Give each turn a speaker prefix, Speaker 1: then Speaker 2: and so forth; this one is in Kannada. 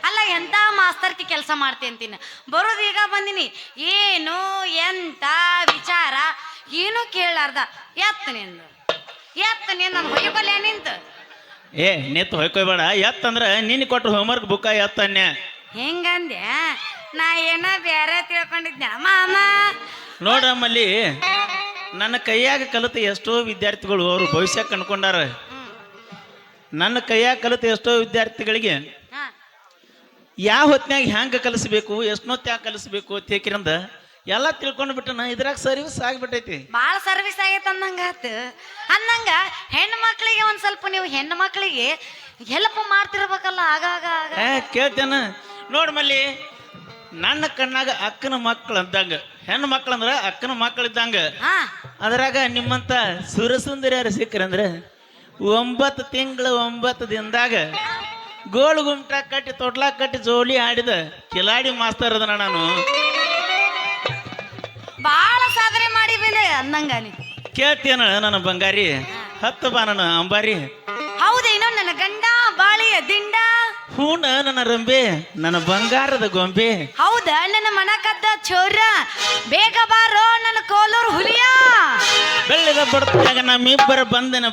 Speaker 1: ಅಲ್ಲ ಎಂತ ಮಾಸ್ತರ್ಕಿ ಕೆಲಸ ಮಾಡ್ತಿ ಅಂತೀನಿ. ಬರೋದು ಈಗ ಬಂದಿನಿ, ಏನು ಎಂತ ವಿಚಾರ ಏನು ಕೇಳಾರ್ದ ಎತ್ತ ನಿಂದು ನಾನು ಹೊಯ್ಕೊಲ್ಯ ನಿಂತು
Speaker 2: ಏ ನಿತ್ ಹೊಯ್ಕೊಯ್ಬೇಡ. ಎತ್ತಂದ್ರ ನಿನ್ನ ಕೊಟ್ರ ಹೋಮ್ವರ್ಕ್ ಬುಕ್ಕ ಎತ್ತನ್ಯ.
Speaker 1: ಹೆಂಗಂದೆ ನಾ ಏನ ಬೇರೆ ತಿಳ್ಕೊಂಡಿದ್ದೆ ಮಾಮ.
Speaker 2: ನೋಡಮ್ಮಲ್ಲಿ ನನ್ನ ಕೈಯಾಗ ಕಲಿತ ಎಷ್ಟೋ ವಿದ್ಯಾರ್ಥಿಗಳು ಅವರು ಭವಿಷ್ಯ ಕಣ್ಕೊಂಡಾರ. ನನ್ನ ಕೈಯಾಗ ಕಲಿತ ಎಷ್ಟೋ ವಿದ್ಯಾರ್ಥಿಗಳಿಗೆ ಯಾವ ಹೊತ್ನ್ಯಾಗ ಹ್ಯಾಂಗ ಕಲಿಸ್ಬೇಕು, ಎಷ್ಟೊತ್ತ್ಯಾಗ ಕಲಿಸ್ಬೇಕು ತೇಕಿರಂದ ಎಲ್ಲ ತಿಳ್ಕೊಂಡು ಬಿಟ್ಟನ. ಇದ್ರಾಗ ಸರ್ವಿಸ್ ಆಗಿಬಿಟ್ಟೈತಿ,
Speaker 1: ಭಾಳ ಸರ್ವಿಸ್ ಆಗೈತೆ ಅಂದಂಗ ಹೆಣ್ಣು ಮಕ್ಳಿಗೆ ಒಂದ್ ಸ್ವಲ್ಪ ನೀವು ಹೆಣ್ಣು ಮಕ್ಳಿಗೆ ಹೆಲ್ಪ್ ಮಾಡ್ತಿರ್ಬೇಕಲ್ಲ ಆಗಾಗ.
Speaker 2: ಕೇಳ್ತೇನ ನೋಡ್ ಮಲ್ಲಿ, ನನ್ನ ಕಣ್ಣಾಗ ಅಕ್ಕನ ಮಕ್ಕಳು ಅಂದಂಗ, ಹೆಣ್ಣು ಮಕ್ಕಳಂದ್ರ ಅಕ್ಕನ ಮಕ್ಕಳಿದ್ದಂಗ. ಅದ್ರಾಗ ನಿಮ್ಮಂತ ಸುರಸುಂದರಿಯರು ಸಿಕ್ಕರಂದ್ರ 9 ತಿಂಗಳು 9 ದಿನದಾಗ ಗೋಳು ಗುಮ್ಟ ಕಟ್ಟಿ ತೊಟ್ಲಾ ಕಟ್ಟಿ ಜೋಲಿ ಆಡಿದ ಕಿಲಾಡಿ ಮಾಸ್ತರ್ ಅದನ ನಾನು.
Speaker 1: ಬಾಳ ಸಾಧನೆ ಮಾಡಿ ಬಂದೆ ಅಂದಂಗ.
Speaker 2: ಕೇಳ್ತೇನ ನನ್ನ ಬಂಗಾರಿ, ಹತ್ತು ಬಾ ನನ್ನ ಅಂಬಾರಿ.
Speaker 1: ಹೌದೇನೋ ನನ್ನ ಗಂಡ ಬಾಳಿಯ ದಿಂಡ.
Speaker 2: ಹೂನ ನನ್ನ ರಂಬೆ, ನನ್ನ ಬಂಗಾರದ ಗೊಂಬೆ.
Speaker 1: ಹೌದ ನನ್ನ ಮನ ಕದ್ದ ಚೋರ, ಬೇಗ ಬಾರೋ ನನ್ನ ಕೋಲೂರು ಹುಲಿಯ.
Speaker 2: ಬೆಳ್ಳಿದ ಬಡ್ತಾಗ ನಮ್ಮಿಬ್ಬರ ಬಂದನ